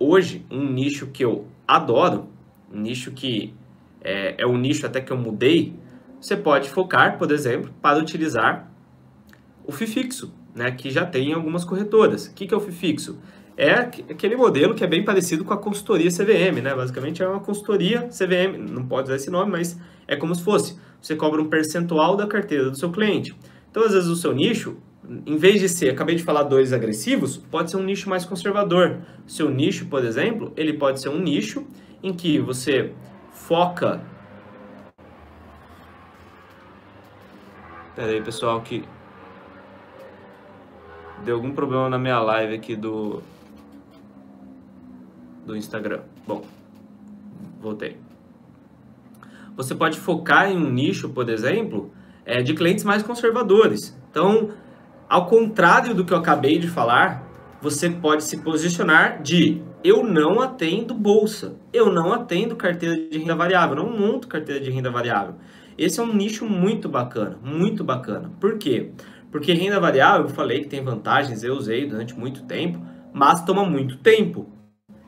hoje, um nicho que eu adoro, um nicho que é um nicho até que eu mudei, você pode focar, por exemplo, para utilizar o FII fixo, né, que já tem algumas corretoras. O que é o FII fixo? É aquele modelo que é bem parecido com a consultoria CVM, né? Basicamente é uma consultoria CVM, não pode usar esse nome, mas é como se fosse. Você cobra um percentual da carteira do seu cliente. Então, às vezes, o seu nicho, em vez de ser, acabei de falar, dois agressivos, pode ser um nicho mais conservador. O seu nicho, por exemplo, ele pode ser um nicho em que você foca... Pera aí, pessoal, que deu algum problema na minha live aqui do Instagram. Bom, voltei. Você pode focar em um nicho, por exemplo, de clientes mais conservadores. Então, ao contrário do que eu acabei de falar, você pode se posicionar de eu não atendo bolsa, eu não atendo carteira de renda variável, não monto carteira de renda variável. Esse é um nicho muito bacana, muito bacana. Por quê? Porque renda variável, eu falei que tem vantagens, eu usei durante muito tempo, mas toma muito tempo.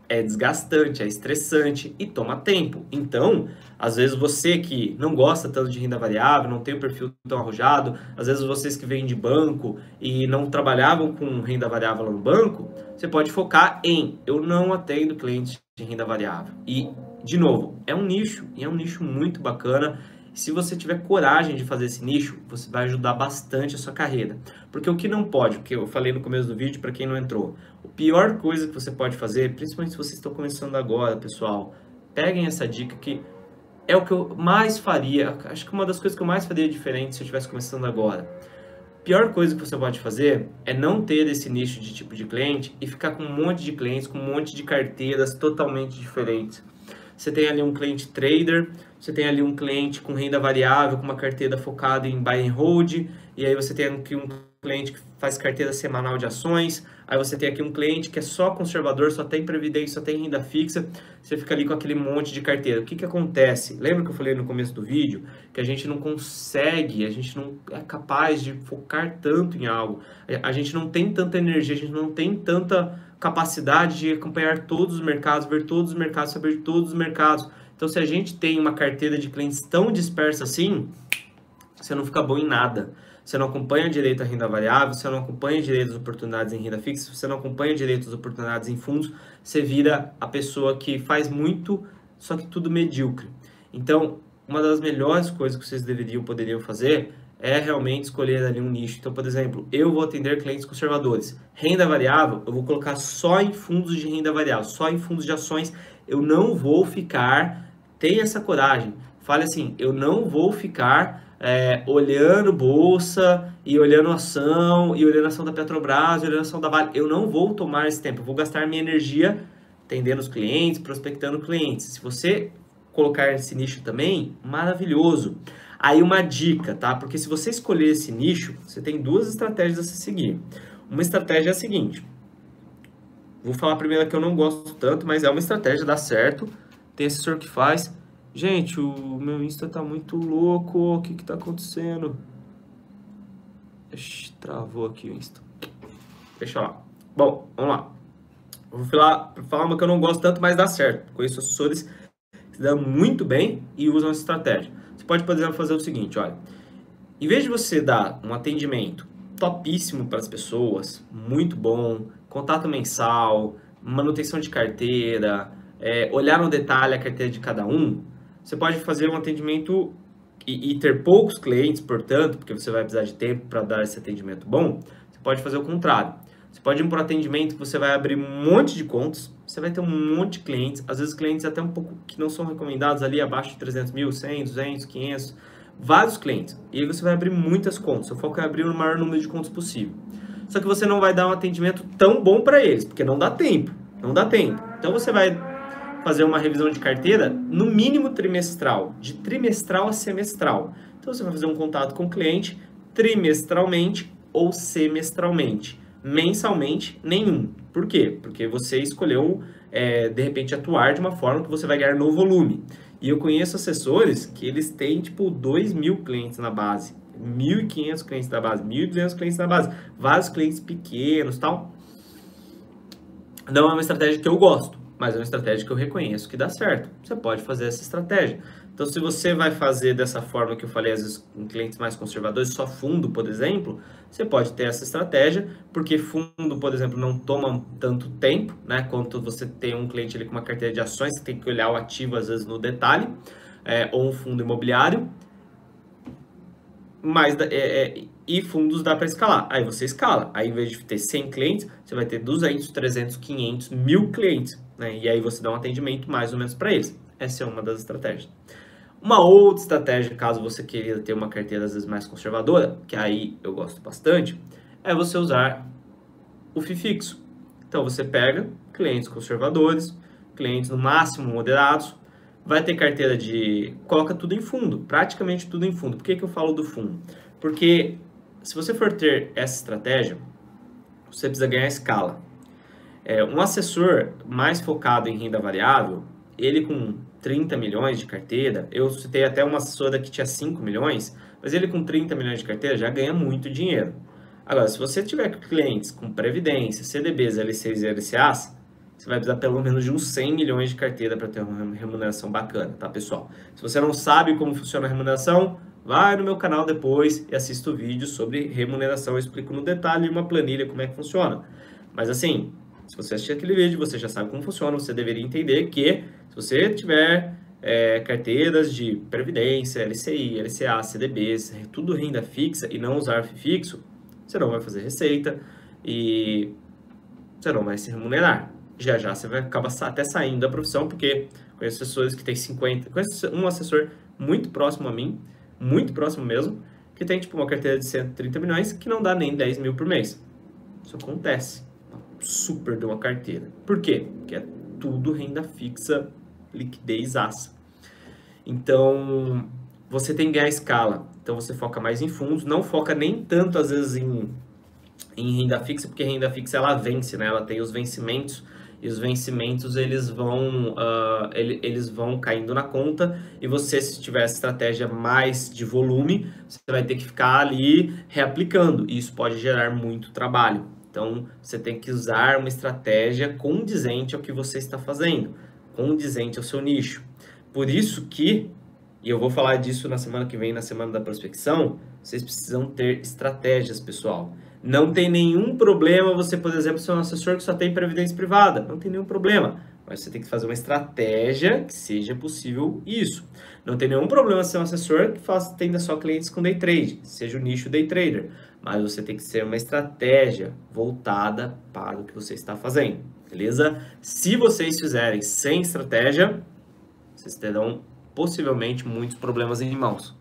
É desgastante, é estressante e toma tempo. Então, às vezes você que não gosta tanto de renda variável, não tem o perfil tão arrojado, às vezes vocês que vêm de banco e não trabalhavam com renda variável lá no banco, você pode focar em eu não atendo clientes de renda variável. E, de novo, é um nicho, e é um nicho muito bacana. Se você tiver coragem de fazer esse nicho, você vai ajudar bastante a sua carreira. Porque o que não pode, o que eu falei no começo do vídeo, para quem não entrou, a pior coisa que você pode fazer, principalmente se vocês estão começando agora, pessoal, peguem essa dica que é o que eu mais faria, acho que uma das coisas que eu mais faria diferente se eu estivesse começando agora. A pior coisa que você pode fazer é não ter esse nicho de tipo de cliente e ficar com um monte de clientes, com um monte de carteiras totalmente diferentes. Você tem ali um cliente trader, você tem ali um cliente com renda variável, com uma carteira focada em buy and hold, e aí você tem aqui um cliente que faz carteira semanal de ações, aí você tem aqui um cliente que é só conservador, só tem previdência, só tem renda fixa, você fica ali com aquele monte de carteira. O que acontece? Lembra que eu falei no começo do vídeo? Que a gente não consegue, a gente não é capaz de focar tanto em algo, a gente não tem tanta energia, a gente não tem tanta capacidade de acompanhar todos os mercados, ver todos os mercados, saber de todos os mercados. Então, se a gente tem uma carteira de clientes tão dispersa assim, você não fica bom em nada. Você não acompanha direito a renda variável, você não acompanha direito as oportunidades em renda fixa, você não acompanha direito as oportunidades em fundos, você vira a pessoa que faz muito, só que tudo medíocre. Então, uma das melhores coisas que vocês poderiam fazer é realmente escolher ali um nicho. Então, por exemplo, eu vou atender clientes conservadores. Renda variável, eu vou colocar só em fundos de renda variável, só em fundos de ações. Eu não vou ficar, tenha essa coragem, fale assim, eu não vou ficar olhando bolsa e olhando ação, e olhando ação da Petrobras, e olhando ação da Vale. Eu não vou tomar esse tempo, eu vou gastar minha energia atendendo os clientes, prospectando clientes. Se você colocar esse nicho também, maravilhoso. Aí uma dica, tá? Porque se você escolher esse nicho, você tem duas estratégias a se seguir. Uma estratégia é a seguinte. Vou falar primeiro que eu não gosto tanto, mas é uma estratégia, dá certo. Tem assessor que faz. Gente, o meu Insta tá muito louco. O que tá acontecendo? Ixi, travou aqui o Insta. Deixa lá. Bom, vamos lá. Vou falar uma que eu não gosto tanto, mas dá certo. Conheço assessores que se dão muito bem e usam essa estratégia. Você pode, por exemplo, fazer o seguinte, olha. Em vez de você dar um atendimento topíssimo para as pessoas, muito bom, contato mensal, manutenção de carteira, olhar no detalhe a carteira de cada um, você pode fazer um atendimento e ter poucos clientes, portanto, porque você vai precisar de tempo para dar esse atendimento bom, você pode fazer o contrário. Você pode ir para um atendimento que você vai abrir um monte de contas, você vai ter um monte de clientes, às vezes clientes até um pouco que não são recomendados ali, abaixo de 300 mil, 100, 200, 500, vários clientes. E aí você vai abrir muitas contas, o foco é abrir o maior número de contas possível. Só que você não vai dar um atendimento tão bom para eles, porque não dá tempo, não dá tempo. Então você vai fazer uma revisão de carteira no mínimo trimestral, de trimestral a semestral. Então você vai fazer um contato com o cliente trimestralmente ou semestralmente. Mensalmente, nenhum. Por quê? Porque você escolheu, de repente, atuar de uma forma que você vai ganhar no volume. E eu conheço assessores que eles têm, tipo, 2.000 clientes na base, 1.500 clientes na base, 1.200 clientes na base, vários clientes pequenos e tal. Não é uma estratégia que eu gosto. mas é uma estratégia que eu reconheço que dá certo. Você pode fazer essa estratégia. Então, se você vai fazer dessa forma que eu falei, às vezes, com clientes mais conservadores, só fundo, por exemplo, você pode ter essa estratégia, porque fundo, por exemplo, não toma tanto tempo, né? Quanto você tem um cliente ali com uma carteira de ações, você tem que olhar o ativo, às vezes, no detalhe, ou um fundo imobiliário, mas e fundos dá para escalar. Aí você escala. Aí, em vez de ter 100 clientes, você vai ter 200, 300, 500, 1000 clientes, né? E aí você dá um atendimento mais ou menos para eles. Essa é uma das estratégias. Uma outra estratégia, caso você queira ter uma carteira às vezes mais conservadora, que aí eu gosto bastante, é você usar o FII fixo. Então você pega clientes conservadores, clientes no máximo moderados, vai ter carteira de... coloca tudo em fundo, praticamente tudo em fundo. Por que eu falo do fundo? Porque se você for ter essa estratégia, você precisa ganhar escala. Um assessor mais focado em renda variável, ele com 30 milhões de carteira, eu citei até uma assessora que tinha 5 milhões, mas ele com 30 milhões de carteira já ganha muito dinheiro. Agora, se você tiver clientes com Previdência, CDBs, LCs e LCAs, você vai precisar pelo menos de uns 100 milhões de carteira para ter uma remuneração bacana, tá, pessoal? Se você não sabe como funciona a remuneração, vai no meu canal depois e assista o vídeo sobre remuneração. Eu explico no detalhe uma planilha como é que funciona. Mas assim, se você assistir aquele vídeo, você já sabe como funciona, você deveria entender que se você tiver carteiras de Previdência, LCI, LCA, CDBs, tudo renda fixa e não usar FII fixo, você não vai fazer receita e você não vai se remunerar. Já já você vai acabar até saindo da profissão, porque conheço assessores que tem 50... Conheço um assessor muito próximo a mim, muito próximo mesmo, que tem tipo uma carteira de 130 milhões que não dá nem 10 mil por mês. Isso acontece. Super de uma carteira. Por quê? Porque é tudo renda fixa, liquidez aça. Então, você tem que ganhar escala. Então, você foca mais em fundos, não foca nem tanto, às vezes, em renda fixa, porque renda fixa, ela vence, né? Ela tem os vencimentos, e os vencimentos, eles vão caindo na conta, e você, se tiver essa estratégia mais de volume, você vai ter que ficar ali reaplicando, e isso pode gerar muito trabalho. Então, você tem que usar uma estratégia condizente ao que você está fazendo, condizente ao seu nicho. Por isso que, e eu vou falar disso na semana que vem, na semana da prospecção, vocês precisam ter estratégias, pessoal. Não tem nenhum problema você, por exemplo, ser um assessor que só tem previdência privada. Não tem nenhum problema. Mas você tem que fazer uma estratégia que seja possível isso. Não tem nenhum problema ser um assessor que tenha só clientes com day trade, seja o nicho day trader. Mas você tem que ser uma estratégia voltada para o que você está fazendo, beleza? Se vocês fizerem sem estratégia, vocês terão possivelmente muitos problemas em mãos.